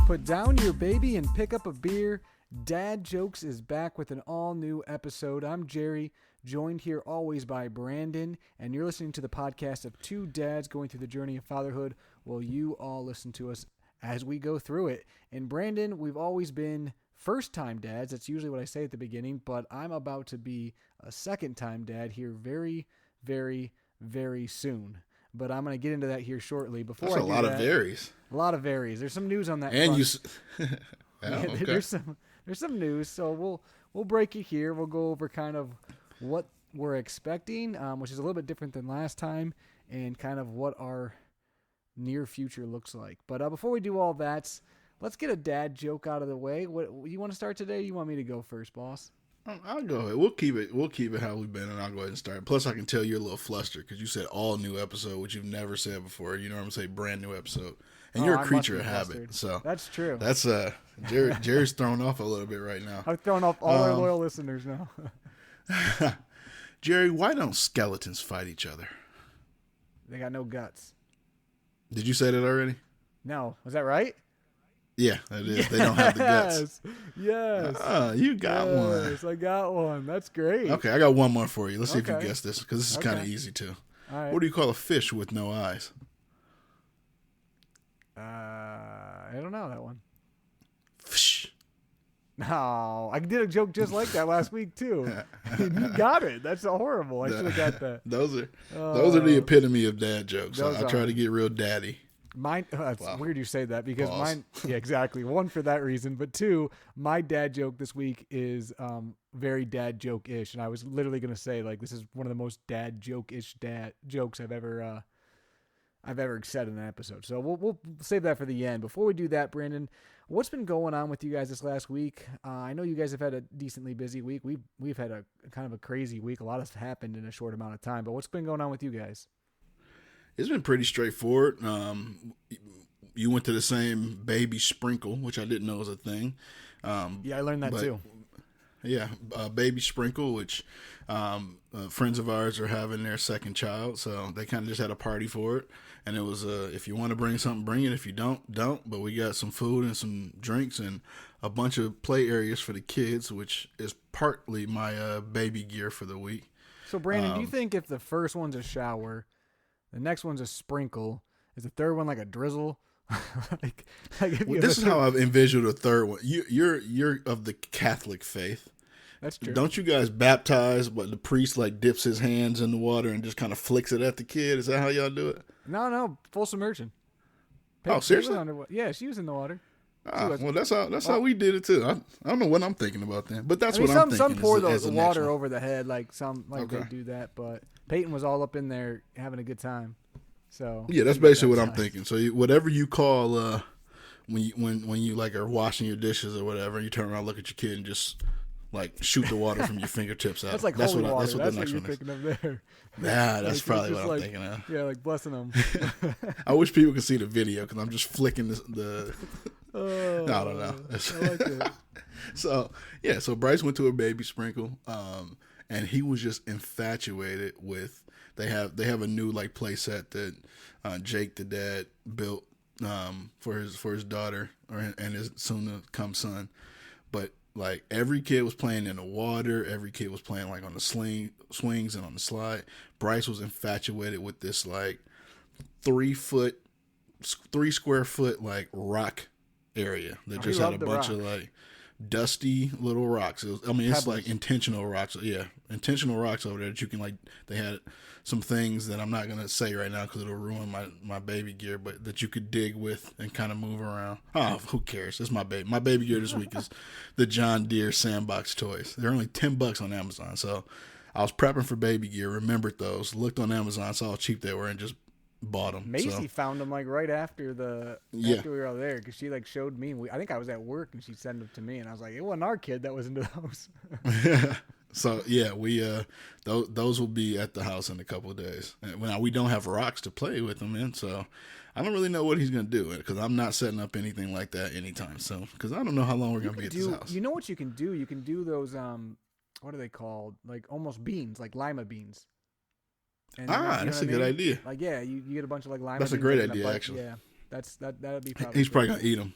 Put down your baby and pick up a beer. Dad Jokes is back with an all-new episode. I'm Jerry, joined here always by Brandon, and you're listening to the podcast of two dads going through the journey of fatherhood. Well, you all listen to us as we go through it. And Brandon, we've always been first-time dads. That's usually what I say at the beginning, but I'm about to be a second-time dad here very, very, very soon. But I'm going to get into that here shortly. Before That's I do a lot that, of varies. A lot of varies. There's some news on that And front. Okay. There's some news, so we'll break it here. We'll go over kind of what we're expecting, which is a little bit different than last time, and kind of what our near future looks like. But before we do all that, let's get a dad joke out of the way. What you want to start today? Or you want me to go first, boss? I'll go ahead. We'll keep it how we've been, and I'll go ahead and start. Plus, I can tell you're a little flustered because you said all new episode, which you've never said before. You normally say brand new episode, and you're a creature of habit. So that's true. That's Jerry's thrown off a little bit right now. I've thrown off all our loyal listeners now. Jerry, why don't skeletons fight each other? They got no guts. Did you say that already? No, was that right? Yeah, that is. Yes. They don't have the guts. Yes. You got one. Yes, I got one. That's great. Okay, I got one more for you. Let's see if you guess this, because this is kind of easy, too. All right. What do you call a fish with no eyes? I don't know that one. Fish. No, I did a joke just like that last week, too. You got it. That's horrible. I should have got that. Those are the epitome of dad jokes. I try to get real daddy. Mine, it's weird you say that because mine, yeah, exactly. One, for that reason, but two, my dad joke this week is very dad joke-ish, and I was literally going to say, like, this is one of the most dad joke-ish jokes I've ever said in an episode. So we'll save that for the end. Before we do that, Brandon, what's been going on with you guys this last week? I know you guys have had a decently busy week. We've had a kind of a crazy week. A lot has happened in a short amount of time, but what's been going on with you guys? It's been pretty straightforward. You went to the same baby sprinkle, which I didn't know was a thing. Yeah, I learned that too. Yeah, baby sprinkle, which friends of ours are having their second child, so they kind of just had a party for it. And it was, if you want to bring something, bring it. If you don't. But we got some food and some drinks and a bunch of play areas for the kids, which is partly my baby gear for the week. So, Brandon, do you think if the first one's a shower, the next one's a sprinkle, is the third one like a drizzle? This is how I've envisioned a third one. You're of the Catholic faith. That's true. Don't you guys baptize, but the priest like dips his hands in the water and just kind of flicks it at the kid? Is that how y'all do it? No, full submersion. Seriously? Yeah, she was in the water. Well, that's how we did it too. I don't know what I'm thinking about then, but that's what I'm thinking. Some pour the water over the head, like they do that. But Peyton was all up in there having a good time. So yeah, that's basically what I'm thinking. So whatever you call when you like are washing your dishes or whatever, you turn around, look at your kid, and just like shoot the water from your fingertips out. That's like holy water. That's what the next one is. Thinking of there. Yeah, that's probably what I'm thinking of. Yeah, like blessing them. I wish people could see the video because I'm just flicking the. I don't know. I like it. So Bryce went to a baby sprinkle, and he was just infatuated with. They have a new like play set that Jake the dad built for his daughter and his soon to come son, but like every kid was playing in the water, every kid was playing like on the swings and on the slide. Bryce was infatuated with this like 3 square foot like rock area that just had a bunch of like dusty little rocks. It's like intentional rocks. Yeah, intentional rocks over there that you can like. They had some things that I'm not gonna say right now because it'll ruin my baby gear, but that you could dig with and kind of move around. Oh, who cares? It's my baby. My baby gear this week is the John Deere Sandbox toys. They're only $10 on Amazon. So I was prepping for baby gear, remembered those, looked on Amazon, saw how cheap they were, and just bought them. Macy found them like right after after we were all there because she like showed me. I think I was at work and she sent them to me, and I was like, it wasn't our kid that was into those. So yeah, we those will be at the house in a couple of days. And now we don't have rocks to play with them in, so I don't really know what he's gonna do because I'm not setting up anything like that anytime soon because I don't know how long we're gonna be at this house. You know what you can do? You can do those what are they called? Like almost beans, like lima beans. And that's a good idea. Like you get a bunch of like lima. That's beans a great idea, actually. Yeah, that'd be. He's probably gonna eat them.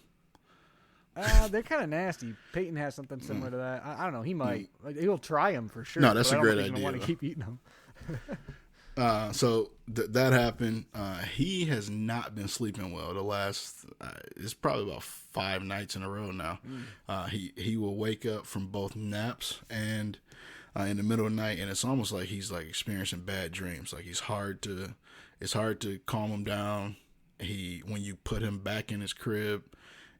They're kind of nasty. Peyton has something similar to that. I don't know. He might. He'll try them for sure. No, that's a great idea. I don't idea. want to keep eating them. So that happened. He has not been sleeping well the last. It's probably about 5 nights in a row now. He will wake up from both naps and in the middle of the night, and it's almost like he's like experiencing bad dreams. Like it's hard to calm him down. When you put him back in his crib,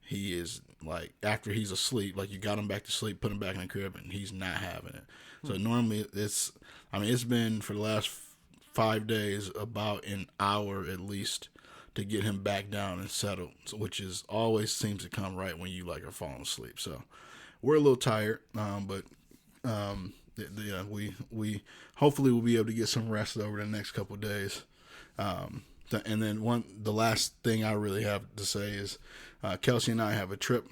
he is like, after he's asleep, like you got him back to sleep, put him back in the crib, and he's not having it. So normally it's been for the last 5 days about an hour at least to get him back down and settled, which is always seems to come right when you like are falling asleep. So we're a little tired, but yeah, we hopefully will be able to get some rest over the next couple of days. And then the last thing I really have to say is Kelsey and I have a trip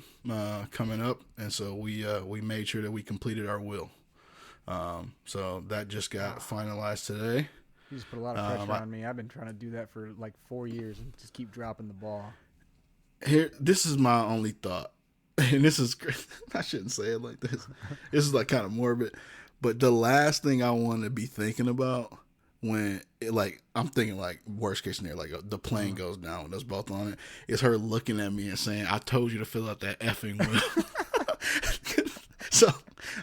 coming up, and so we made sure that we completed our will. So that just got finalized today. You just put a lot of pressure on me. I've been trying to do that for like 4 years and just keep dropping the ball. This is my only thought, and this is I shouldn't say it like this. This is like kind of morbid, but the last thing I want to be thinking about when I'm thinking like worst case scenario, like the plane goes down with us both on it, is her looking at me and saying, "I told you to fill out that effing will." So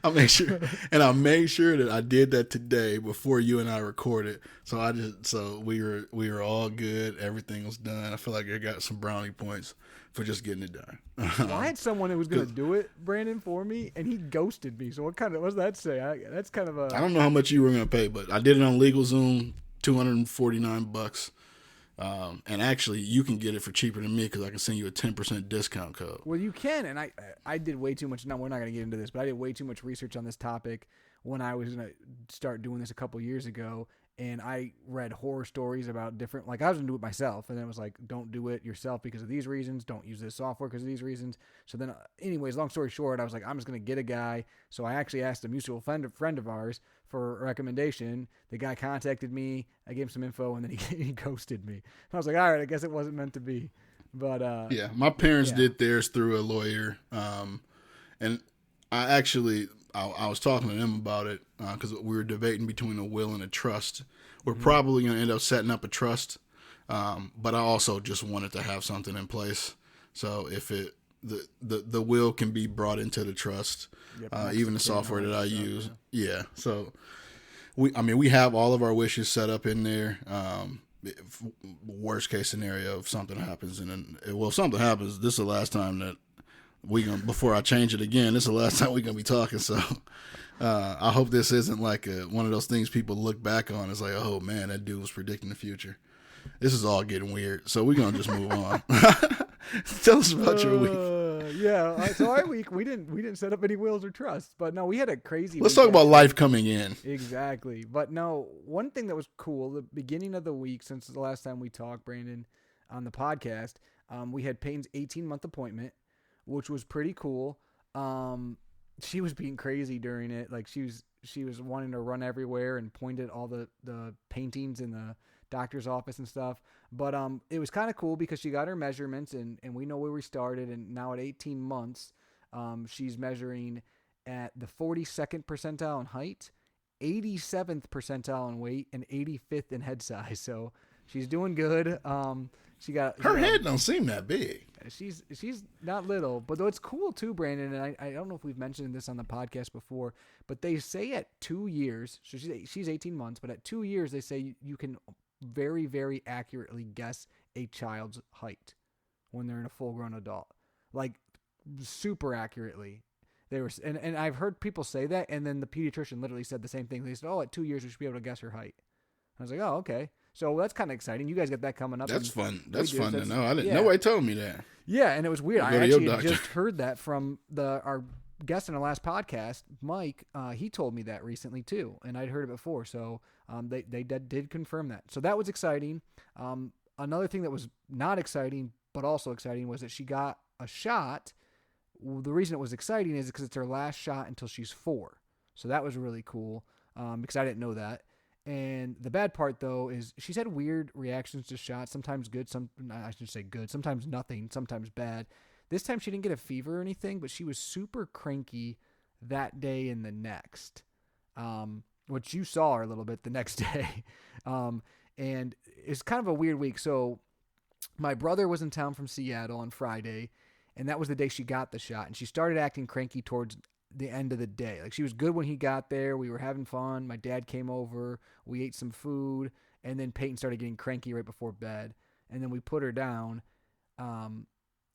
I made sure that I did that today before you and I recorded. So we were all good. Everything was done. I feel like I got some brownie points for just getting it done. Well, I had someone who was going to do it, Brandon, for me, and he ghosted me. So what does that say? That's kind of a. I don't know how much you were going to pay, but I did it on LegalZoom, $249. And actually, you can get it for cheaper than me because I can send you a 10% discount code. Well, you can, and I did way too much. No, we're not going to get into this, but I did way too much research on this topic when I was going to start doing this a couple years ago, and I read horror stories about different. Like I was going to do it myself, and then it was like, don't do it yourself because of these reasons. Don't use this software because of these reasons. So then, anyways, long story short, I was like, I'm just going to get a guy. So I actually asked a mutual friend of ours for a recommendation. The guy contacted me. I gave him some info, and then he ghosted me. And I was like, all right, I guess it wasn't meant to be. But yeah, my parents did theirs through a lawyer, and I was talking to them about it because we were debating between a will and a trust. We're probably going to end up setting up a trust, but I also just wanted to have something in place. So if the will can be brought into the trust, even the software that I use, So we have all of our wishes set up in there. Worst case scenario, if something happens, if something happens, this is the last time that before I change it again, this is the last time we're gonna be talking. So I hope this isn't like one of those things people look back on as like, oh man, that dude was predicting the future. This is all getting weird, so we're gonna just move on. Tell us about your week. So our week we didn't set up any wills or trusts, but no, we had a crazy. Let's talk about life coming in. Exactly, but no, one thing that was cool, the beginning of the week since the last time we talked, Brandon, on the podcast, we had Payne's 18-month appointment, which was pretty cool. She was being crazy during it, like she was wanting to run everywhere and point at all the paintings in the doctor's office and stuff. But it was kind of cool because she got her measurements and we know where we started. And now at 18 months, she's measuring at the 42nd percentile in height, 87th percentile in weight, and 85th in head size. So she's doing good. Her head don't seem that big. She's not little, but though it's cool too, Brandon. And I don't know if we've mentioned this on the podcast before, but they say at 2 years, so she's 18 months, but at 2 years they say you can very, very accurately guess a child's height when they're in a full-grown adult, like super accurately. And I've heard people say that, and then the pediatrician literally said the same thing. They said, "Oh, at 2 years we should be able to guess her height." I was like, "Oh, okay." So that's kind of exciting. You guys got that coming up. That's fun. That's fun to know. I didn't. Nobody told me that. Yeah, and it was weird. I actually had just heard that from our guest in our last podcast, Mike. He told me that recently too, and I'd heard it before. So they did confirm that. So that was exciting. Another thing that was not exciting but also exciting was that she got a shot. The reason it was exciting is because it's her last shot until she's 4. So that was really cool because I didn't know that. And the bad part, though, is she's had weird reactions to shots, sometimes good, I should say good, sometimes nothing, sometimes bad. This time she didn't get a fever or anything, but she was super cranky that day and the next, which you saw her a little bit the next day. And it's kind of a weird week. So my brother was in town from Seattle on Friday, and that was the day she got the shot. And she started acting cranky towards the end of the day. Like, she was good when he got there. We were having fun. My dad came over. We ate some food. And then Peyton started getting cranky right before bed. And then we put her down. And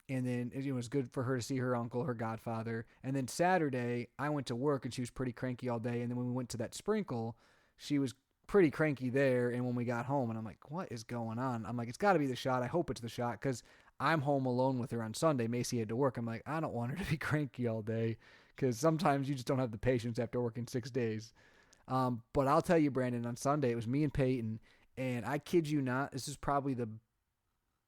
then it was good for her to see her uncle, her godfather. And then Saturday, I went to work, and she was pretty cranky all day. And then when we went to that sprinkle, she was pretty cranky there. And when we got home, and I'm like, what is going on? I'm like, it's got to be the shot. I hope it's the shot, because I'm home alone with her on Sunday. Macy had to work. I'm like, I don't want her to be cranky all day, because sometimes you just don't have the patience after working 6 days. But I'll tell you, Brandon, on Sunday, it was me and Peyton, and I kid you not, this is probably the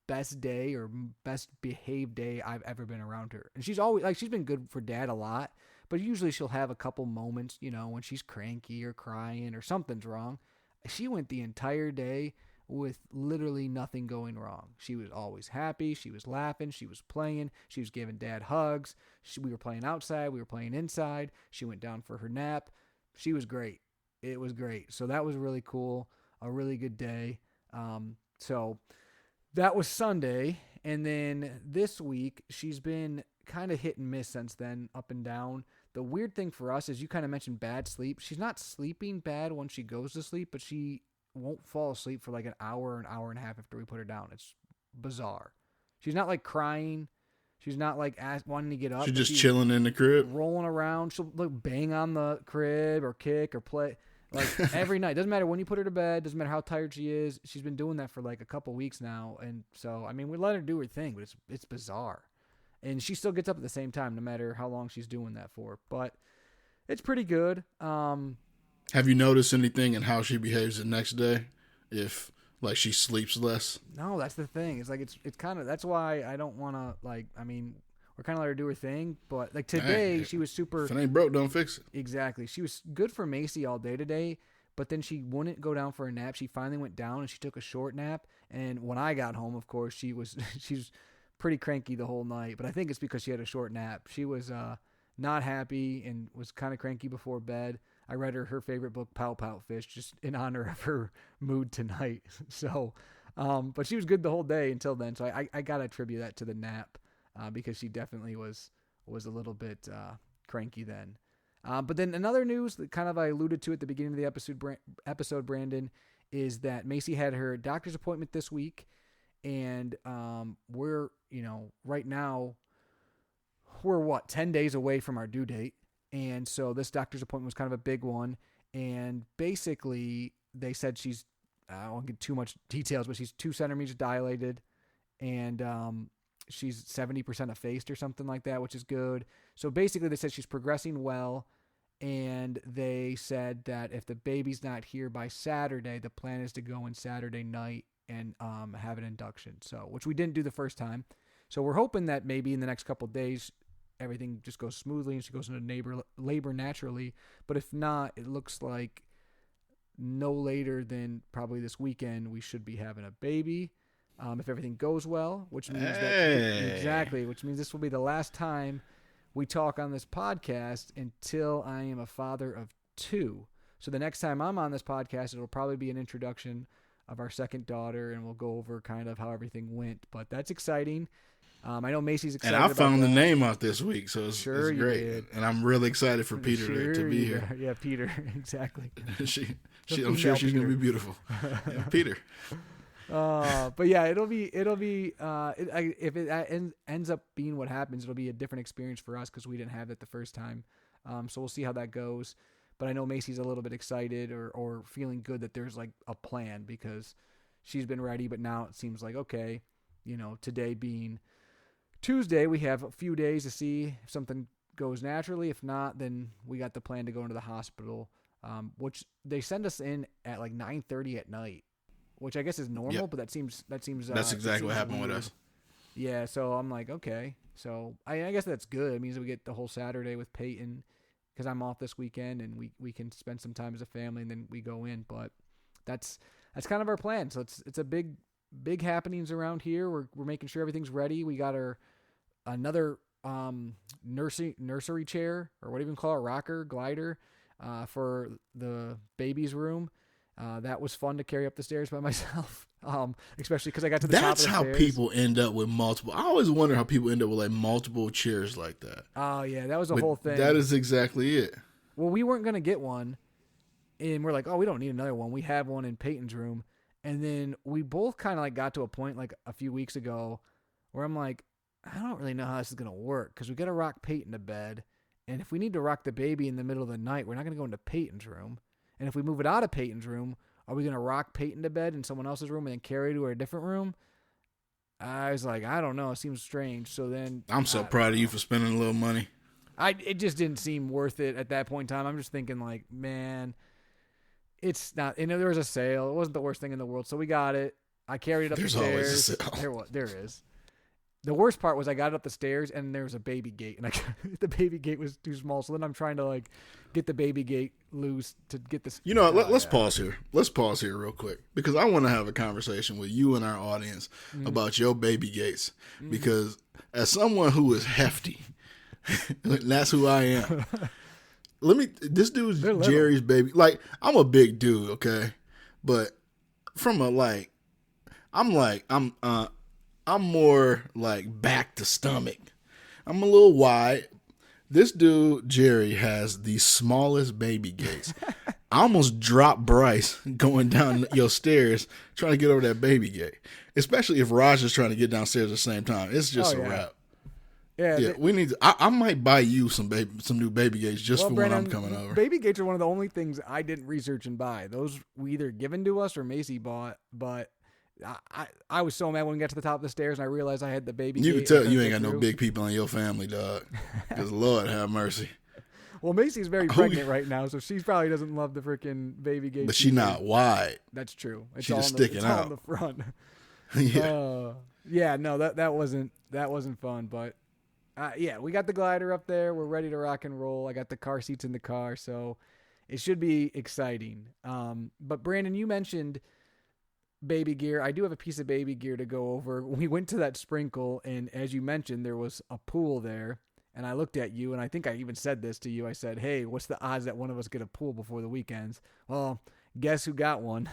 best day or best behaved day I've ever been around her. And she's always, like, she's been good for Dad a lot, but usually she'll have a couple moments, when she's cranky or crying or something's wrong. She went the entire day with literally nothing going wrong. She was always happy. She was laughing. She was playing. She was giving Dad hugs. We were playing outside. We were playing inside. She went down for her nap. She was great. It was great. So that was really cool. A really good day. So that was Sunday. And then this week, she's been kind of hit and miss since then, up and down. The weird thing for us is, you kind of mentioned bad sleep. She's not sleeping bad when she goes to sleep, but she won't fall asleep for like an hour and a half after we put her down. It's bizarre. She's not like crying. She's not like wanting to get up. She's just chilling in the crib, rolling around. She'll like bang on the crib or kick or play like every night. Doesn't matter when you put her to bed. Doesn't matter how tired she is. She's been doing that for like a couple weeks now. And so, I mean, we let her do her thing, but it's bizarre. And she still gets up at the same time, no matter how long she's doing that for. But it's pretty good. Have you noticed anything in how she behaves the next day? If like she sleeps less? No, that's the thing. It's like it's kind of, that's why I don't want to, like, I mean, we're kind of let her do her thing, but like today she was super. If it ain't broke, don't fix it. Exactly. She was good for Macy all day today, but then she wouldn't go down for a nap. She finally went down and she took a short nap. And when I got home, of course, she's pretty cranky the whole night, but I think it's because she had a short nap. She was not happy and was kind of cranky before bed. I read her favorite book, Pow Pow Fish, just in honor of her mood tonight. So, but she was good the whole day until then. So I got to attribute that to the nap, because she definitely was a little bit cranky then. But then another news that kind of I alluded to at the beginning of the episode, Brandon, is that Macy had her doctor's appointment this week. And we're, right now, we're 10 days away from our due date. And so this doctor's appointment was kind of a big one. And basically, they said she's, I won't get too much details, but she's 2 centimeters dilated. And she's 70% effaced or something like that, which is good. So basically, they said she's progressing well. And they said that if the baby's not here by Saturday, the plan is to go in Saturday night and have an induction. So, which we didn't do the first time. So we're hoping that maybe in the next couple of days, everything just goes smoothly and she goes into labor naturally. But if not, it looks like no later than probably this weekend, we should be having a baby. If everything goes well, which means which means this will be the last time we talk on this podcast until I am a father of 2. So the next time I'm on this podcast, it'll probably be an introduction of our second daughter, and we'll go over kind of how everything went. But that's exciting. I know Macy's excited. And I found the name out this week, so it's great. Did. And I'm really excited for Peter to be here. Yeah, Peter, exactly. I'm sure she's going to be beautiful. Yeah, Peter. But yeah, it'll be if it ends up being what happens, it'll be a different experience for us because we didn't have it the first time. So we'll see how that goes. But I know Macy's a little bit excited or feeling good that there's like a plan because she's been ready. But now it seems like, okay, today being Tuesday, we have a few days to see if something goes naturally. If not, then we got the plan to go into the hospital, which they send us in at like 9:30 at night, which I guess is normal. Yep. But that seems that's exactly what happened with us. Yeah, so I'm like, okay, so I guess that's good. It means that we get the whole Saturday with Peyton because I'm off this weekend and we can spend some time as a family and then we go in. But that's kind of our plan. So it's a big happenings around here. We're making sure everything's ready. We got our another nursery chair, or what do you even call it, rocker, glider, for the baby's room. That was fun to carry up the stairs by myself, especially because I got to the top of the stairs. That's how people end up with multiple. I always wonder how people end up with like multiple chairs like that. Oh, yeah, that was a whole thing. That is exactly it. Well, we weren't going to get one, and we're like, oh, we don't need another one. We have one in Peyton's room. And then we both kind of like got to a point like a few weeks ago where I'm like, I don't really know how this is going to work, because we got to rock Peyton to bed. And if we need to rock the baby in the middle of the night, we're not going to go into Peyton's room. And if we move it out of Peyton's room, are we going to rock Peyton to bed in someone else's room and then carry her to a different room? I was like, I don't know. It seems strange. So then I'm so proud of you for spending a little money. It just didn't seem worth it at that point in time. I'm just thinking like, man, it's not. You know, there was a sale. It wasn't the worst thing in the world. So we got it. I carried it up the stairs. Always a sale. There is. The worst part was I got it up the stairs and there was a baby gate, and the baby gate was too small. So then I'm trying to like get the baby gate loose to get this. You know, let's pause here. Let's pause here real quick, because I want to have a conversation with you and our audience about your baby gates. Because as someone who is hefty, that's who I am. This dude's Jerry's baby. Like, I'm a big dude, okay, but from I'm more like back to stomach. I'm a little wide. This dude, Jerry, has the smallest baby gates. I almost dropped Bryce going down your stairs trying to get over that baby gate. Especially if Raj is trying to get downstairs at the same time. It's just a wrap. Yeah, we need to. I might buy you some new baby gates just for when I'm coming over. Baby gates are one of the only things I didn't research and buy. Those were either given to us or Macy bought, but I was so mad when we got to the top of the stairs and I realized I had the baby gate. You can tell you ain't got no big people in your family, dog. Because Lord have mercy. Well, Macy's very pregnant right now, so she probably doesn't love the freaking baby gate. But she's not wide. That's true. She's just sticking out. All on the front. Yeah. No, that wasn't fun. But we got the glider up there. We're ready to rock and roll. I got the car seats in the car, so it should be exciting. But Brandon, you mentioned baby gear. I do have a piece of baby gear to go over. We went to that sprinkle, and as you mentioned, there was a pool there. And I looked at you, and I think I even said this to you. I said, hey, what's the odds that one of us get a pool before the weekends? Well, guess who got one?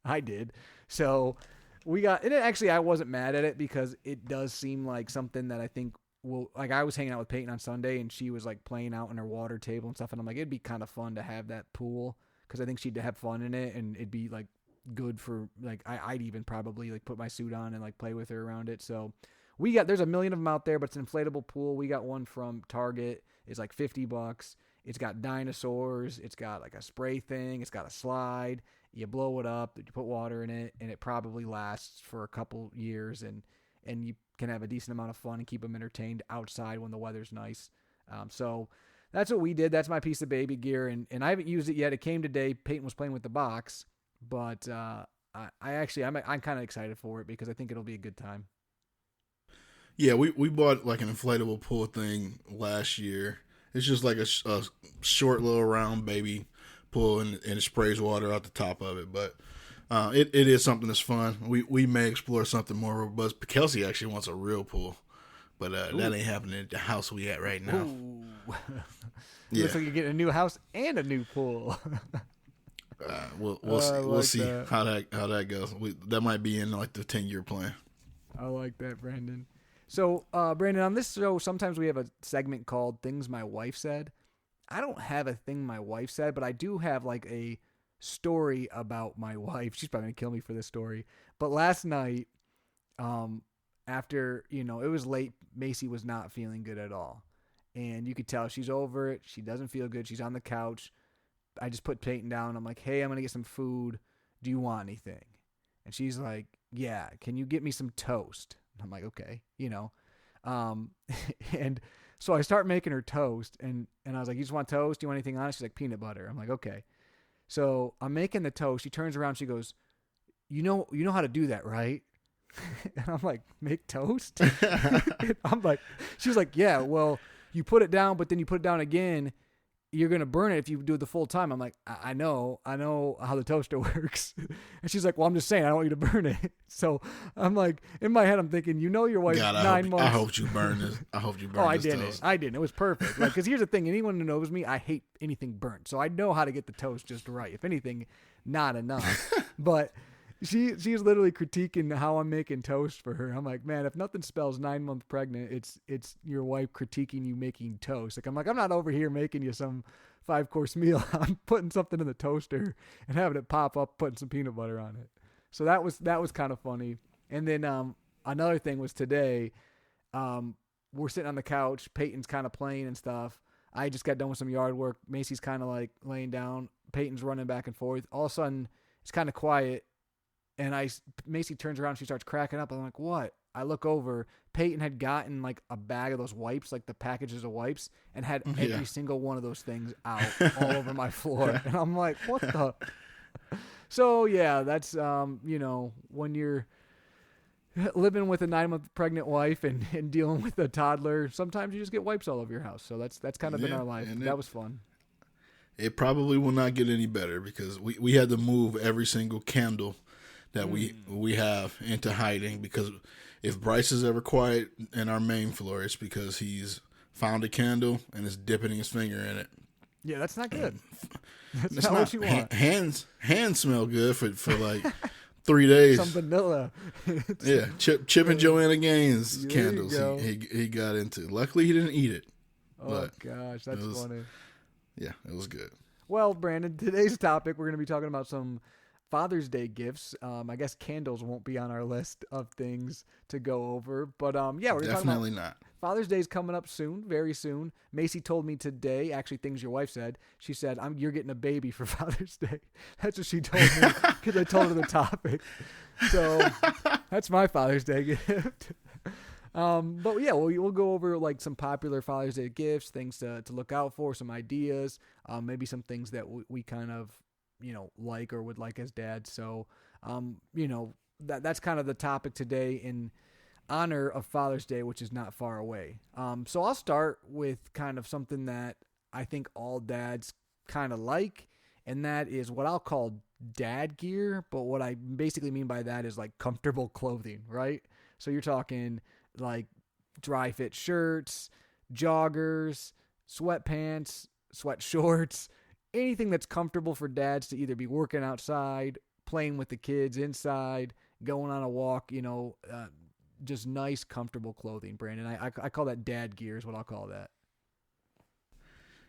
I did. So we got, and actually I wasn't mad at it, because it does seem like something that I think will, like, I was hanging out with Peyton on Sunday, and she was like playing out on her water table and stuff. And I'm like, it'd be kind of fun to have that pool, because I think she'd have fun in it, and it'd be like good for, like, I'd even probably like put my suit on and like play with her around it. So there's a million of them out there, but it's an inflatable pool. We got one from Target. It's like $50. It's got dinosaurs. It's got like a spray thing. It's got a slide. You blow it up. You put water in it, and it probably lasts for a couple years. And you can have a decent amount of fun and keep them entertained outside when the weather's nice. So that's what we did. That's my piece of baby gear, and I haven't used it yet. It came today. Peyton was playing with the box, but I'm kind of excited for it, because I think it'll be a good time. Yeah, we bought like an inflatable pool thing last year. It's just like a short little round baby pool, and it sprays water out the top of it. But it is something that's fun. We may explore something more robust. But Kelsey actually wants a real pool, but that ain't happening at the house we at right now. Yeah. Looks like you're getting a new house and a new pool. We'll see how that goes. That might be in like the 10-year plan. I like that, Brandon. So, Brandon, on this show, sometimes we have a segment called Things My Wife Said. I don't have a thing my wife said, but I do have like a story about my wife. She's probably going to kill me for this story. But last night, after, it was late, Macy was not feeling good at all. And you could tell she's over it. She doesn't feel good. She's on the couch. I just put Peyton down. I'm like, hey, I'm going to get some food. Do you want anything? And she's like, yeah, can you get me some toast? I'm like, okay, and so I start making her toast, and I was like, you just want toast? Do you want anything on it? She's like, peanut butter. I'm like, okay. So I'm making the toast. She turns around. She goes, you know how to do that, right? And I'm like, make toast? I'm like, she was like, yeah, well, you put it down, but then you put it down again, you're going to burn it if you do it the full time. I'm like, I know how the toaster works. And she's like, well, I'm just saying, I don't want you to burn it. So I'm like, in my head, I'm thinking, your wife's God, 9 months. I hope you burn this. I hope you burn I this didn't. toast. I didn't. It was perfect. Like, because here's the thing. Anyone who knows me, I hate anything burnt. So I know how to get the toast just right. If anything, not enough. But she's literally critiquing how I'm making toast for her. I'm like, man, if nothing spells 9 month pregnant, it's your wife critiquing you making toast. Like, I'm not over here making you some 5-course meal. I'm putting something in the toaster and having it pop up, putting some peanut butter on it. So that was kind of funny. And then another thing was today, we're sitting on the couch. Peyton's kind of playing and stuff. I just got done with some yard work. Macy's kind of like laying down. Peyton's running back and forth. All of a sudden, it's kind of quiet. And Macy turns around, she starts cracking up. I'm like, what? I look over. Peyton had gotten like a bag of those wipes, like the packages of wipes, and had every single one of those things out all over my floor. And I'm like, what the? So yeah, that's when you're living with a 9-month pregnant wife and dealing with a toddler, sometimes you just get wipes all over your house. So that's kind of been our life. That was fun. It probably will not get any better because we had to move every single candle that we have into hiding, because if Bryce is ever quiet in our main floor, it's because he's found a candle and is dipping his finger in it. Yeah, that's not good. That's not what you want. Hands smell good for like 3 days. Some vanilla. Yeah, Chip and Joanna Gaines candles he got into. Luckily, he didn't eat it. Oh, gosh, that's funny. Yeah, it was good. Well, Brandon, today's topic, we're going to be talking about some Father's Day gifts. I guess candles won't be on our list of things to go over, but we're definitely not. Father's Day is coming up soon, very soon. Macy told me today, actually things your wife said. She said, you're getting a baby for Father's Day. That's what she told me because I told her the topic. So that's my Father's Day gift. But yeah, we'll go over like some popular Father's Day gifts, things to look out for, some ideas, maybe some things that we kind of like or would like as dads. So that's kind of the topic today in honor of Father's Day, which is not far away. So I'll start with kind of something that I think all dads kind of like, and that is what I'll call dad gear. But what I basically mean by that is like comfortable clothing, right? So you're talking like dry fit shirts, joggers, sweatpants, sweat shorts, anything that's comfortable for dads to either be working outside, playing with the kids inside, going on a walk, just nice, comfortable clothing, Brandon. I call that dad gear is what I'll call that.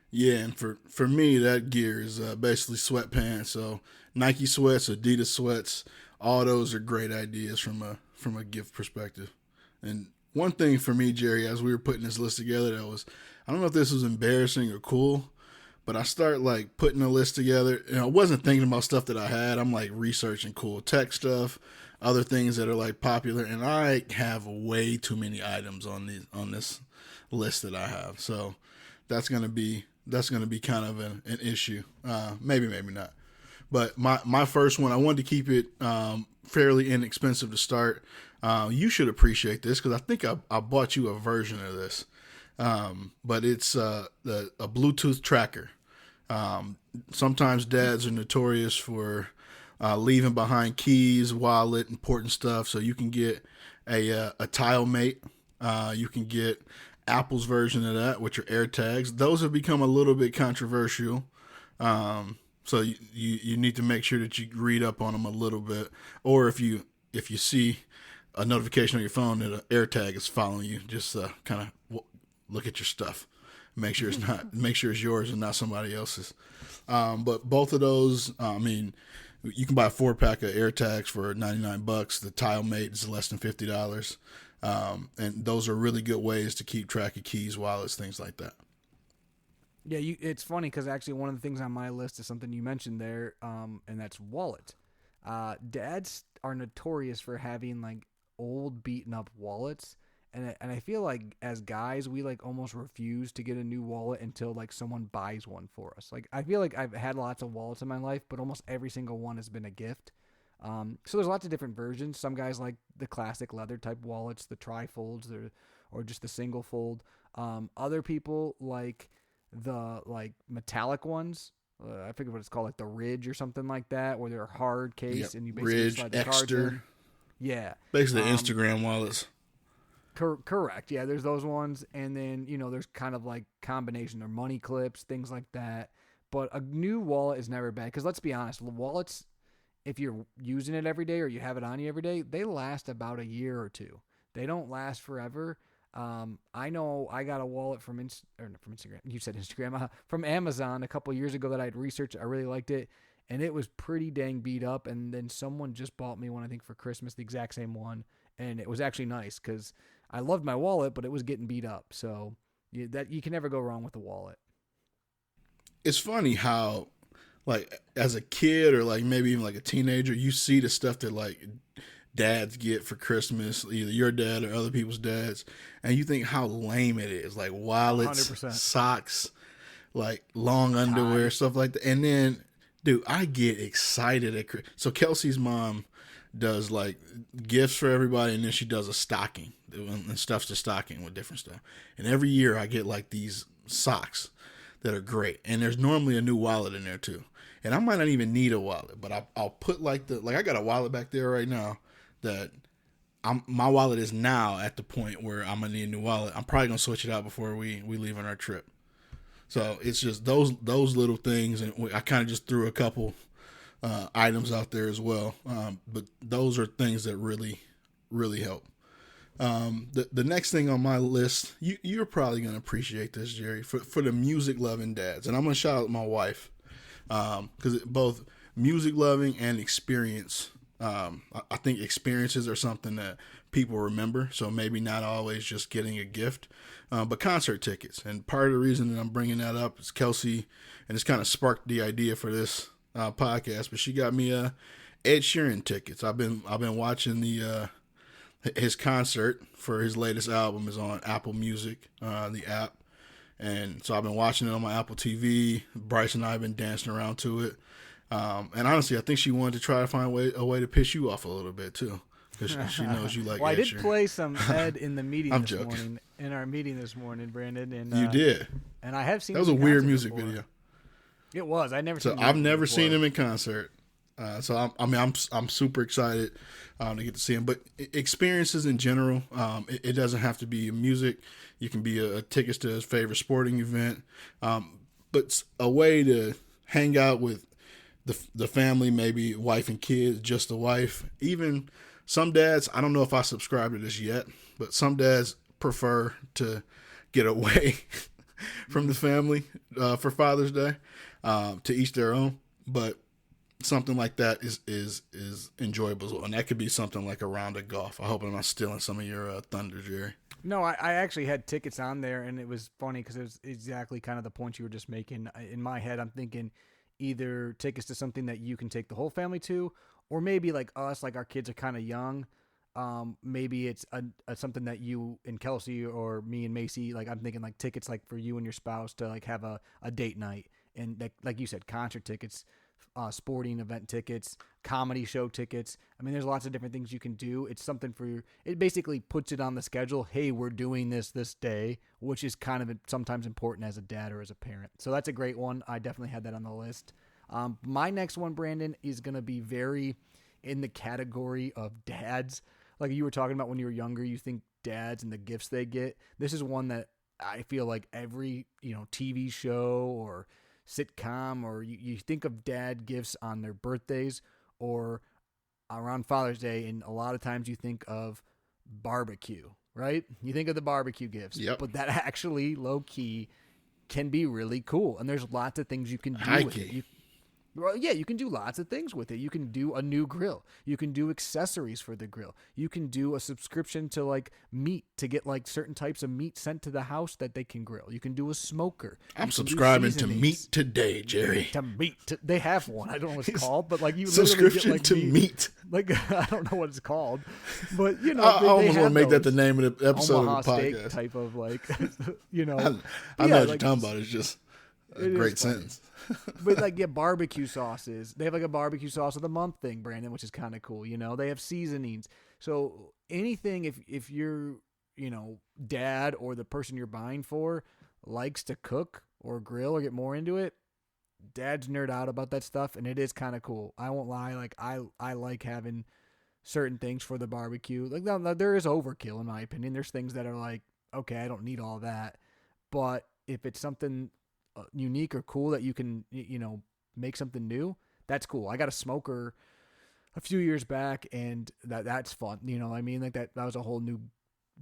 Yeah, and for me, that gear is basically sweatpants. So Nike sweats, Adidas sweats, all those are great ideas from a gift perspective. And one thing for me, Jerry, as we were putting this list together, I don't know if this was embarrassing or cool, but I start like putting a list together, and I wasn't thinking about stuff that I had. I'm like researching cool tech stuff, other things that are like popular, and I have way too many items on this list that I have. So that's gonna be kind of an issue. Maybe not. But my first one, I wanted to keep it fairly inexpensive to start. You should appreciate this because I think I bought you a version of this. But it's a Bluetooth tracker. Sometimes dads are notorious for leaving behind keys, wallet, important stuff. So you can get a tile mate. You can get Apple's version of that, which are AirTags. Those have become a little bit controversial. So you need to make sure that you read up on them a little bit, or if you see a notification on your phone that an AirTag is following you, just kind of look at your stuff, make sure it's yours and not somebody else's. But both of those, you can buy a 4-pack of AirTags for $99. The Tile Mate is less than $50, and those are really good ways to keep track of keys, wallets, things like that. Yeah, it's funny because actually one of the things on my list is something you mentioned there, and that's wallet. Dads are notorious for having like old beaten up wallets, and I feel like as guys we like almost refuse to get a new wallet until like someone buys one for us. Like I feel like I've had lots of wallets in my life, but almost every single one has been a gift. So there's lots of different versions. Some guys like the classic leather type wallets, the tri-folds, or just the single fold. Other people like the like metallic ones. I forget what it's called, like the Ridge or something like that, where they're hard case and you basically Ridge, slide the cards in. Yeah. Basically Instagram wallets. Correct. Yeah, there's those ones. And then, there's kind of like combination. They're money clips, things like that. But a new wallet is never bad. Because let's be honest, wallets, if you're using it every day or you have it on you every day, they last about a year or two. They don't last forever. I know I got a wallet from Instagram. You said Instagram. From Amazon a couple years ago that I'd researched. I really liked it. And it was pretty dang beat up. And then someone just bought me one, I think, for Christmas, the exact same one. And it was actually nice because I loved my wallet, but it was getting beat up. So you can never go wrong with a wallet. It's funny how, like, as a kid or like maybe even like a teenager, you see the stuff that like dads get for Christmas, either your dad or other people's dads, and you think how lame it is. Like wallets, 100%. Socks, like long underwear, stuff like that. And then, dude, I get excited at Christmas. So Kelsey's mom does like gifts for everybody, and then she does a stocking and stuffs the stocking with different stuff. And every year I get like these socks that are great, and there's normally a new wallet in there too. And I might not even need a wallet, but I'll put like I got a wallet back there right now that my wallet is now at the point where I'm gonna need a new wallet. I'm probably gonna switch it out before we leave on our trip. So it's just those little things, and I kind of just threw a couple items out there as well. But those are things that really, really help. The next thing on my list, you're probably going to appreciate this, Jerry, for the music loving dads. And I'm going to shout out my wife, because both music loving and experience. I think experiences are something that people remember. So maybe not always just getting a gift, but concert tickets. And part of the reason that I'm bringing that up is Kelsey, and it's kind of sparked the idea for this podcast, but she got me Ed Sheeran tickets. I've been watching his concert for his latest album is on Apple Music, the app, and so I've been watching it on my Apple TV. Bryce and I have been dancing around to it, and honestly, I think she wanted to try to find a way to piss you off a little bit too, because she knows you like. Well, Ed I did Sheeran. play some Ed in the meeting I'm this joking. morning. In our meeting this morning, Brandon, and You did, and I have seen. That was a weird music video. It was. I've never seen him in concert. So I'm super excited to get to see him. But experiences in general, it doesn't have to be music. You can be a tickets to his favorite sporting event, but a way to hang out with the family, maybe wife and kids, just the wife. Even some dads, I don't know if I subscribe to this yet, but some dads prefer to get away from the family for Father's Day. To each their own, but something like that is enjoyable, and that could be something like a round of golf. I hope I'm not stealing some of your thunder, Jerry. No, I actually had tickets on there, and it was funny because it was exactly kind of the point you were just making. In my head, I'm thinking either tickets to something that you can take the whole family to, or maybe like us, like our kids are kind of young. Maybe it's a something that you and Kelsey or me and Macy, like I'm thinking like tickets like for you and your spouse to like have a date night. And like you said, concert tickets, sporting event tickets, comedy show tickets. I mean, there's lots of different things you can do. It's something it basically puts it on the schedule. Hey, we're doing this day, which is kind of sometimes important as a dad or as a parent. So that's a great one. I definitely had that on the list. My next one, Brandon, is going to be very in the category of dads. Like you were talking about when you were younger, you think dads and the gifts they get. This is one that I feel like every, TV show or sitcom, or you think of dad gifts on their birthdays or around Father's Day, and a lot of times you think of barbecue, right? You think of the barbecue gifts, Yep. But that actually low-key can be really cool, and there's lots of things you can do with it. You can do lots of things with it. You can do a new grill. You can do accessories for the grill. You can do a subscription to like meat to get like certain types of meat sent to the house that they can grill. You can do a smoker. I'm subscribing to Meat Today, Jerry. They have one. I don't know what it's called, but like you subscription get, like, to meat. Like I don't know what it's called, but I almost want to make that the name of the episode Omaha of the podcast. Steak type of like, I know what you're talking about. It's just a great sentence. But like barbecue sauces. They have like a barbecue sauce of the month thing, Brandon, which is kind of cool. They have seasonings. So anything if you're dad or the person you're buying for likes to cook or grill or get more into it, dads nerd out about that stuff, and it is kind of cool. I won't lie. Like I like having certain things for the barbecue. Like now, there is overkill in my opinion. There's things that are like, okay, I don't need all that. But if it's something unique or cool that you can, make something new, that's cool. I got a smoker a few years back, and that's fun. You know what I mean? Like that was a whole new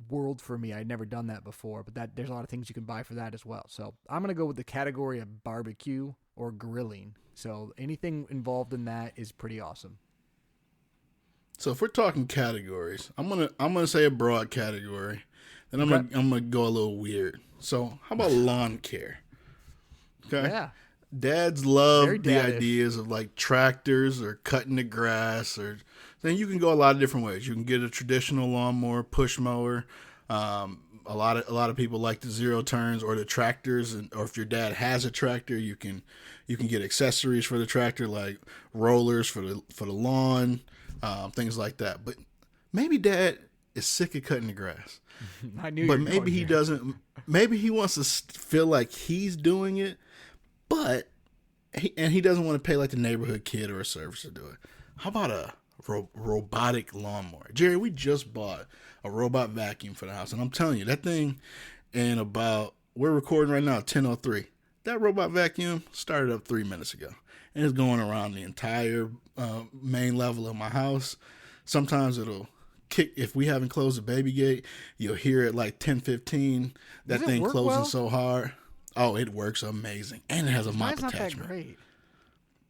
world for me. I'd never done that before, but there's a lot of things you can buy for that as well. So I'm going to go with the category of barbecue or grilling. So anything involved in that is pretty awesome. So if we're talking categories, I'm gonna say a broad category, then I'm gonna go a little weird. So how about lawn care? Okay. Yeah. Dads love the ideas of like tractors or cutting the grass, or then you can go a lot of different ways. You can get a traditional lawnmower, push mower. A lot of people like the zero turns or the tractors, or if your dad has a tractor, you can get accessories for the tractor like rollers for the lawn, things like that. But maybe dad is sick of cutting the grass. I knew, but maybe he doesn't. Maybe he wants to feel like he's doing it. But he doesn't want to pay like the neighborhood kid or a service to do it. How about a robotic lawnmower? Jerry, we just bought a robot vacuum for the house, and I'm telling you, that thing, we're recording right now, 10:03. That robot vacuum started up 3 minutes ago, and it's going around the entire main level of my house. Sometimes it'll kick, if we haven't closed the baby gate, you'll hear it like 10:15. That thing closing well? So hard. Oh, it works amazing. And it has a mop attachment. Not that great.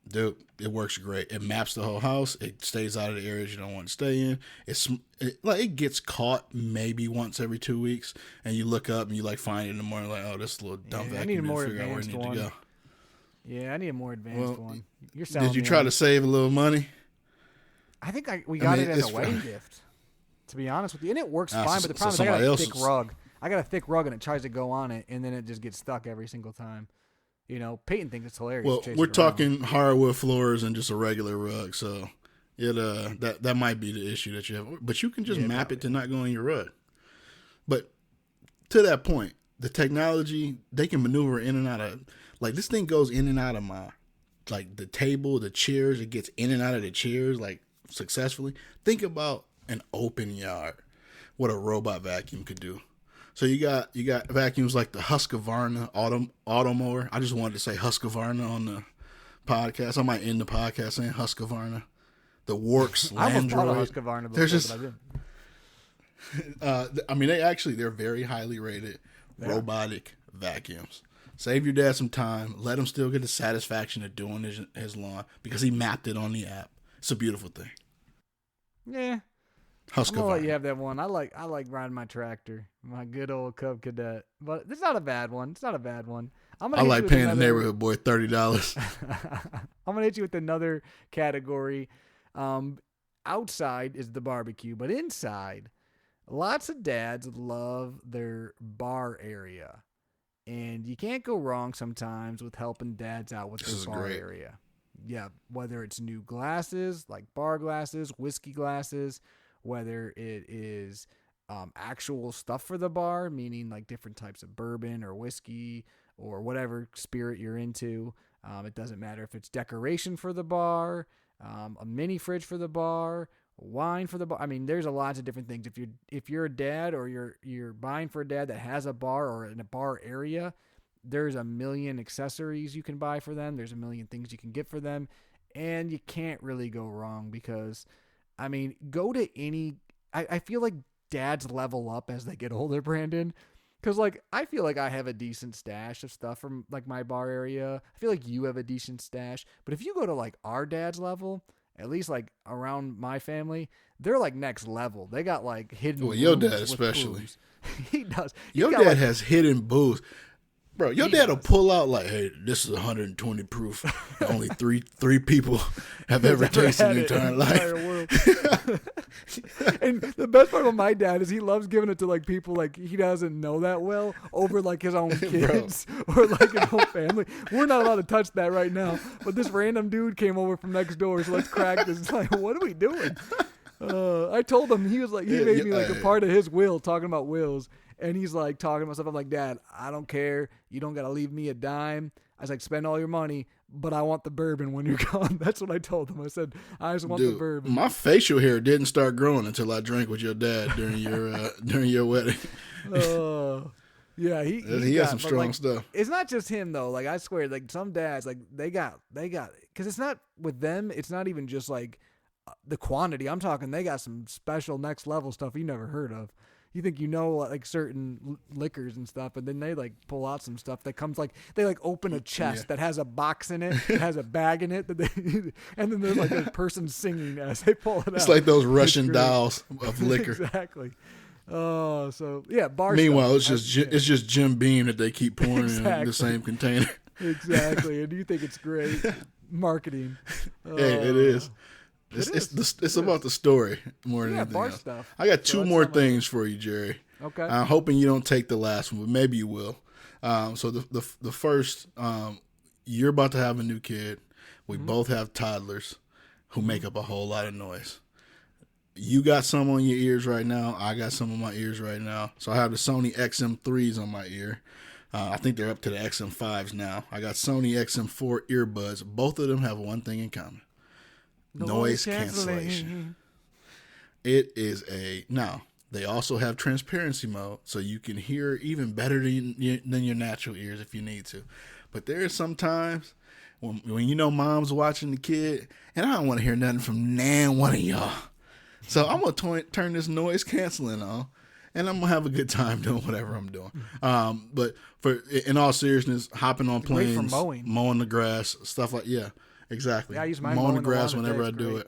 Dude, it works great. It maps the whole house. It stays out of the areas you don't want to stay in. It gets caught maybe once every 2 weeks, and you look up and you like find it in the morning like, oh, this little dumb vacuum. I need a more advanced one. To go. Yeah, I need a more advanced one. Did you try to save a little money? I think we got it as a wedding gift, to be honest with you. And it works fine, but the problem is I got a thick rug. I got a thick rug, and it tries to go on it, and then it just gets stuck every single time. Peyton thinks it's hilarious. Well, we're talking hardwood floors and just a regular rug, so that might be the issue that you have. But you can just map it to not go on your rug. But to that point, the technology, they can maneuver in and out of, like this thing goes in and out of the table, the chairs. It gets in and out of the chairs like successfully. Think about an open yard, what a robot vacuum could do. So you got vacuums like the Husqvarna auto mower. I just wanted to say Husqvarna on the podcast. I might end the podcast saying Husqvarna. The Works Landroid. I almost thought of Husqvarna before, but I didn't. They're very highly rated robotic vacuums. Save your dad some time. Let him still get the satisfaction of doing his lawn because he mapped it on the app. It's a beautiful thing. Yeah. I'm gonna let you have that one. I like riding my tractor, my good old Cub Cadet. But it's not a bad one. I like paying the neighborhood boy $30. I'm gonna hit you with another category. Outside is the barbecue, but inside, lots of dads love their bar area, and you can't go wrong sometimes with helping dads out with their bar area. Yeah, whether it's new glasses like bar glasses, whiskey glasses. Whether it is actual stuff for the bar, meaning like different types of bourbon or whiskey or whatever spirit you're into. It doesn't matter if it's decoration for the bar, a mini fridge for the bar, wine for the bar. There's a lot of different things. If you're a dad or you're buying for a dad that has a bar or in a bar area, there's a million accessories you can buy for them. There's a million things you can get for them, and you can't really go wrong because go to any. I feel like dads level up as they get older, Brandon. Because, I feel like I have a decent stash of stuff from, my bar area. I feel like you have a decent stash. But if you go to, our dad's level, at least, around my family, they're, next level. They got, hidden booze. Your dad especially. He does. Your dad has hidden booze. Bro, your dad will pull out hey, this is 120 proof. Only three people have ever tasted in their entire life. And the best part about my dad is he loves giving it to people he doesn't know that well over his own kids or his whole family. We're not allowed to touch that right now. But this random dude came over from next door, so let's crack this. What are we doing? I told him, he was like, he made me like a part of his will, talking about wills. And he's like talking about stuff. I'm like, Dad, I don't care. You don't got to leave me a dime. I was like, spend all your money, but I want the bourbon when you're gone. That's what I told him. I said, I just want the bourbon. My facial hair didn't start growing until I drank with your dad during your wedding. Yeah, he has some strong stuff. It's not just him though. Like I swear, like some dads, like they got, because it's not with them. It's not even just like the quantity. I'm talking, they got some special next level stuff you never heard of. You think like certain liquors and stuff, and then they like pull out some stuff that comes like they like open a chest that has a box in it, that has a bag in it, and then there's like a person singing as they pull it out. It's like those Russian dolls of liquor. Exactly. Oh, so yeah, bar. Meanwhile, it's just Jim Beam that they keep pouring in the same container. Exactly, and you think it's great marketing? Hey, it is. It's about the story more than anything else. Stuff. I got two more things for you, Jerry. Okay. I'm hoping you don't take the last one, but maybe you will. So the first, you're about to have a new kid. We both have toddlers who make up a whole lot of noise. You got some on your ears right now. I got some on my ears right now. So I have the Sony XM3s on my ear. I think they're up to the XM5s now. I got Sony XM4 earbuds. Both of them have one thing in common. Noise cancellation. It is now they also have transparency mode, so you can hear even better than your natural ears if you need to. But there are some times when you know mom's watching the kid, and I don't want to hear nothing from one of y'all. So I'm gonna turn this noise canceling on, and I'm gonna have a good time doing whatever I'm doing. But in all seriousness, hopping on planes, mowing the grass, stuff like exactly. Yeah, I use mine mowing the grass whenever I do it.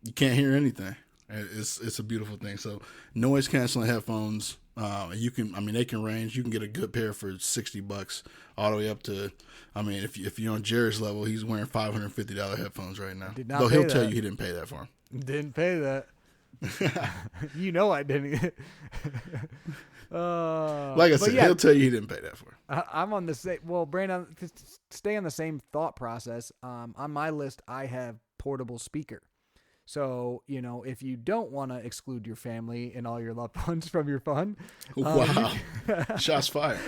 You can't hear anything. It's a beautiful thing. So noise canceling headphones. They can range. You can get a good pair for $60, all the way up to. If you're on Jerry's level, he's wearing $550 headphones right now. Though he'll tell you he didn't pay that for them. Didn't pay that. You know I didn't. Like I said, he'll tell you he didn't pay that for. I'm on the same. Well, Brandon, to stay on the same thought process. On my list, I have portable speaker. So, if you don't want to exclude your family and all your loved ones from your fun. Wow. Shots fired.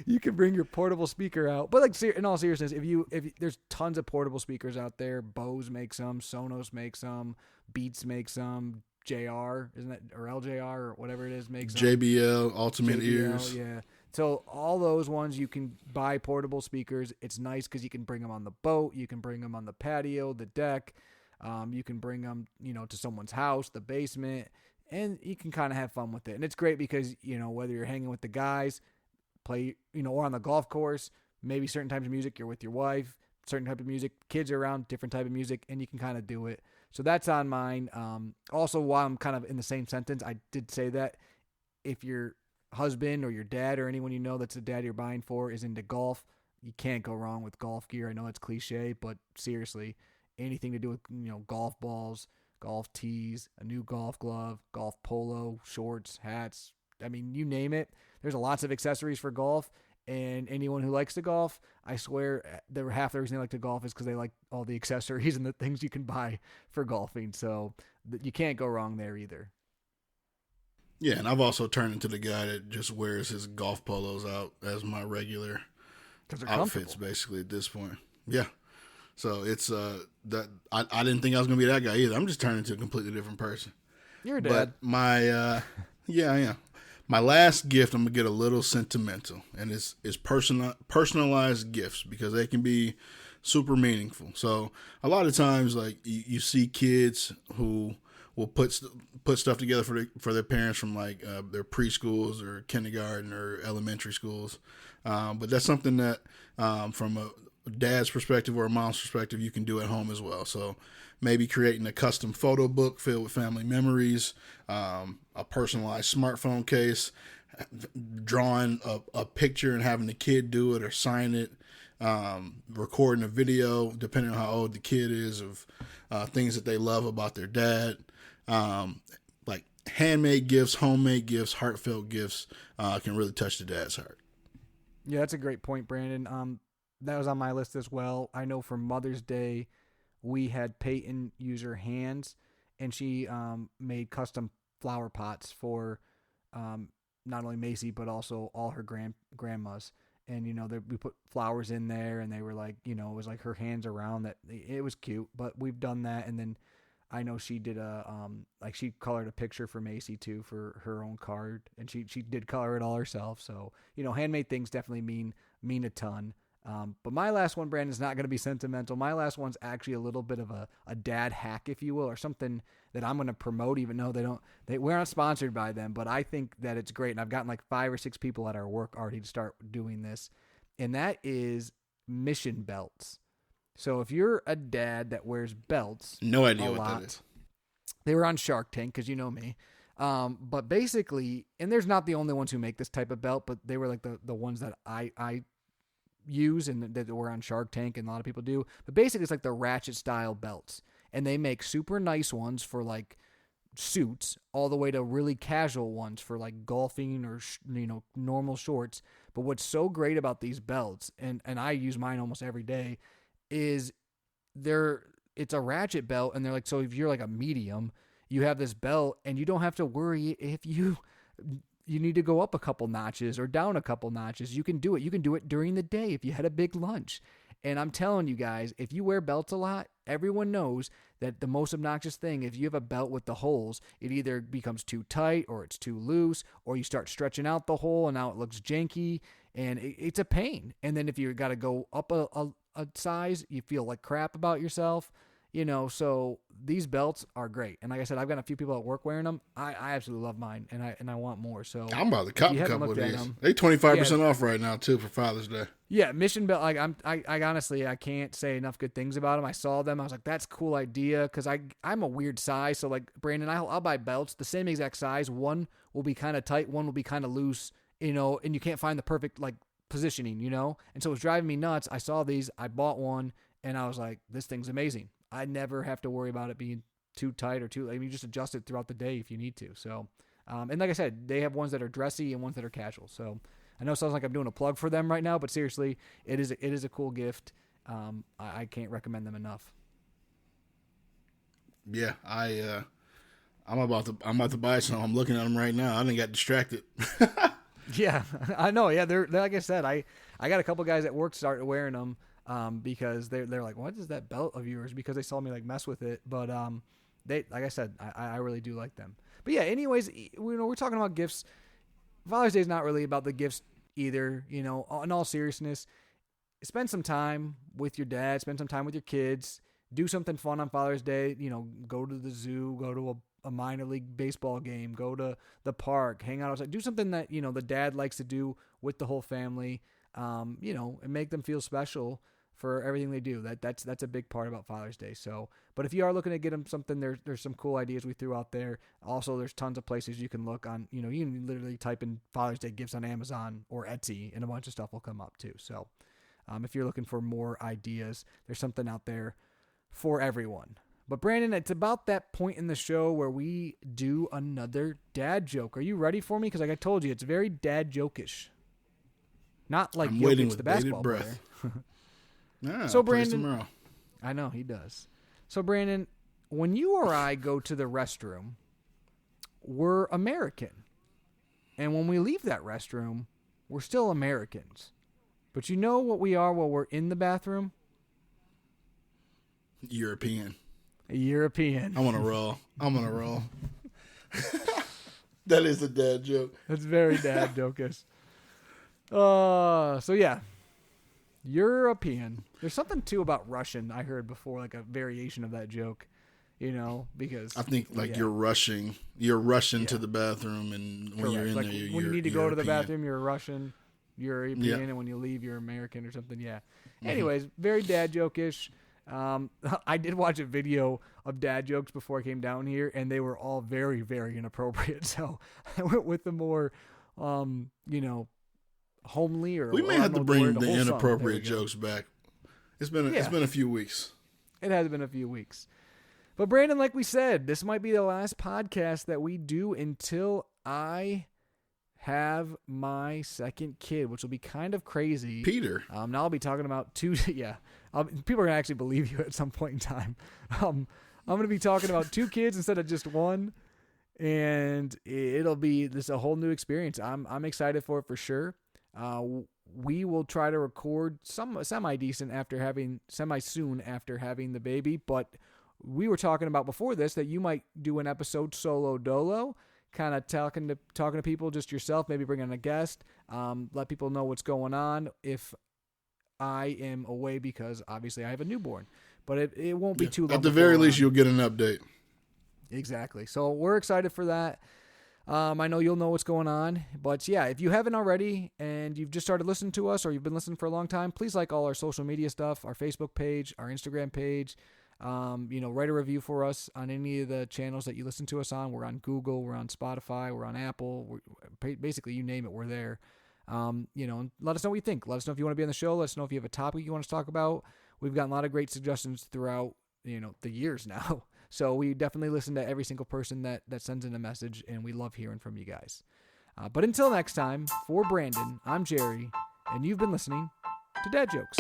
You can bring your portable speaker out. But like in all seriousness, if there's tons of portable speakers out there. Bose makes them, Sonos makes them, Beats makes them, JR, isn't it, or LJR or whatever it is, makes them. JBL, Ultimate Ears. Yeah. So all those ones, you can buy portable speakers. It's nice because you can bring them on the boat. You can bring them on the patio, the deck. You can bring them, to someone's house, the basement, and you can kind of have fun with it. And it's great because, whether you're hanging with the guys, play, or on the golf course, maybe certain types of music, you're with your wife, certain type of music, kids are around, different type of music, and you can kind of do it. So that's on mine. Also, while I'm kind of in the same sentence, I did say that if your husband or your dad or anyone that's the dad you're buying for is into golf, you can't go wrong with golf gear. I know it's cliche, but seriously, anything to do with, golf balls, golf tees, a new golf glove, golf polo, shorts, hats. You name it. There's lots of accessories for golf, and anyone who likes to golf, I swear half the reason they like to golf is because they like all the accessories and the things you can buy for golfing. So you can't go wrong there either. Yeah, and I've also turned into the guy that just wears his golf polos out as my regular outfits, basically, at this point. Yeah. So it's that I didn't think I was gonna be that guy either. I'm just turning into a completely different person. You're a dad. But my I am. My last gift, I'm gonna get a little sentimental, and it's personalized gifts because they can be super meaningful. So a lot of times, like you see kids who will put stuff together for their parents from like their preschools or kindergarten or elementary schools, but that's something that from a dad's perspective or a mom's perspective, you can do at home as well. So maybe creating a custom photo book filled with family memories, a personalized smartphone case, drawing a picture and having the kid do it or sign it, recording a video, depending on how old the kid is, of things that they love about their dad. Like handmade gifts, homemade gifts, heartfelt gifts can really touch the dad's heart. Yeah, that's a great point, Brandon. That was on my list as well. I know for Mother's Day, we had Peyton use her hands, and she made custom flower pots for not only Macy but also all her grandmas. And we put flowers in there, and they were like, it was like her hands around that. It was cute, but we've done that. And then I know she did she colored a picture for Macy too for her own card, and she did color it all herself. So handmade things definitely mean a ton. But my last one, Brandon, is not going to be sentimental. My last one's actually a little bit of a dad hack, if you will, or something that I'm going to promote, even though we're not sponsored by them, but I think that it's great. And I've gotten like 5 or 6 people at our work already to start doing this. And that is mission belts. So if you're a dad that wears belts, no idea what that is. They were on Shark Tank, because you know me. But basically, and there's not the only ones who make this type of belt, but they were like the ones that I use and that were on Shark Tank, and a lot of people do. But basically, it's like the ratchet style belts, and they make super nice ones for like suits, all the way to really casual ones for like golfing or normal shorts. But what's so great about these belts, and I use mine almost every day, is it's a ratchet belt, and they're like, so if you're like a medium, you have this belt, and you don't have to worry if you need to go up a couple notches or down a couple notches. You can do it. You can do it during the day if you had a big lunch. And I'm telling you guys, if you wear belts a lot, everyone knows that the most obnoxious thing, if you have a belt with the holes, it either becomes too tight or it's too loose, or you start stretching out the hole and now it looks janky, and it's a pain. And then if you got to go up a size, you feel like crap about yourself. So these belts are great. And like I said, I've got a few people at work wearing them. I absolutely love mine, and I want more. So I'm about to cop a couple of these. They 25% off right now too for Father's Day. Yeah, mission belt. Like I honestly, I can't say enough good things about them. I saw them. I was like, that's a cool idea, because I'm a weird size. So like Brandon, I'll buy belts the same exact size. One will be kind of tight, one will be kind of loose. And you can't find the perfect like positioning. And so it was driving me nuts. I saw these. I bought one, and I was like, this thing's amazing. I never have to worry about it being too tight or too. You just adjust it throughout the day if you need to. So, and like I said, they have ones that are dressy and ones that are casual. So, I know it sounds like I'm doing a plug for them right now, but seriously, it is a cool gift. I can't recommend them enough. Yeah, I'm about to buy some. I'm looking at them right now. I didn't get distracted. Yeah, I know. Yeah, they're like I said, I got a couple guys at work started wearing them. Because they're like, what is that belt of yours? Because they saw me like mess with it. But they, like I said, I really do like them. But yeah, anyways, we're talking about gifts. Father's Day is not really about the gifts either. In all seriousness, spend some time with your dad, spend some time with your kids, do something fun on Father's Day. Go to the zoo, go to a minor league baseball game, go to the park, hang out outside, do something that the dad likes to do with the whole family. And make them feel special for everything they do. That's a big part about Father's Day. So, but if you are looking to get them something, there's some cool ideas we threw out there. Also, there's tons of places you can look on. You can literally type in Father's Day gifts on Amazon or Etsy, and a bunch of stuff will come up too. So, if you're looking for more ideas, there's something out there for everyone. But Brandon, it's about that point in the show where we do another dad joke. Are you ready for me? Because like I told you, it's very dad joke-ish. Not like Jokic, the basketball player. So Brandon, I know he does. So Brandon, when you or I go to the restroom, we're American, and when we leave that restroom, we're still Americans. But you know what we are while we're in the bathroom? European. A European. I'm on a roll. That is a dad joke. That's very dad jokish. So yeah, European. There's something too about Russian I heard before, like a variation of that joke, because I think you're rushing to the bathroom, and when you're in there, you're when you need to go to the bathroom, you're Russian, European, yeah. And when you leave, you're American or something. Yeah. Mm-hmm. Anyways, very dad joke-ish. I did watch a video of dad jokes before I came down here, and they were all very, very inappropriate. So I went with the more, homely, or we may have to bring the inappropriate jokes back. It's been a few weeks. It has been a few weeks. But Brandon, like we said, this might be the last podcast that we do until I have my second kid, which will be kind of crazy. Peter. Now I'll be talking about two. Yeah, people are gonna actually believe you at some point in time. I'm going to be talking about 2 kids instead of just one. And it'll be a whole new experience. I'm excited for it for sure. We will try to record semi-soon after having the baby. But we were talking about before this that you might do an episode solo dolo, kind of talking to people, just yourself, maybe bring in a guest, let people know what's going on if I am away, because obviously I have a newborn. But it won't be too long. At the very least, you'll get an update. Exactly. So we're excited for that. I know you'll know what's going on. But yeah, if you haven't already and you've just started listening to us or you've been listening for a long time, please like all our social media stuff, our Facebook page, our Instagram page. Write a review for us on any of the channels that you listen to us on. We're on Google, we're on Spotify, we're on Apple. Basically, you name it, we're there. And let us know what you think. Let us know if you want to be on the show. Let us know if you have a topic you want us to talk about. We've gotten a lot of great suggestions throughout, the years now. So we definitely listen to every single person that sends in a message, and we love hearing from you guys. But until next time, for Brandon, I'm Jerry, and you've been listening to Dad Jokes.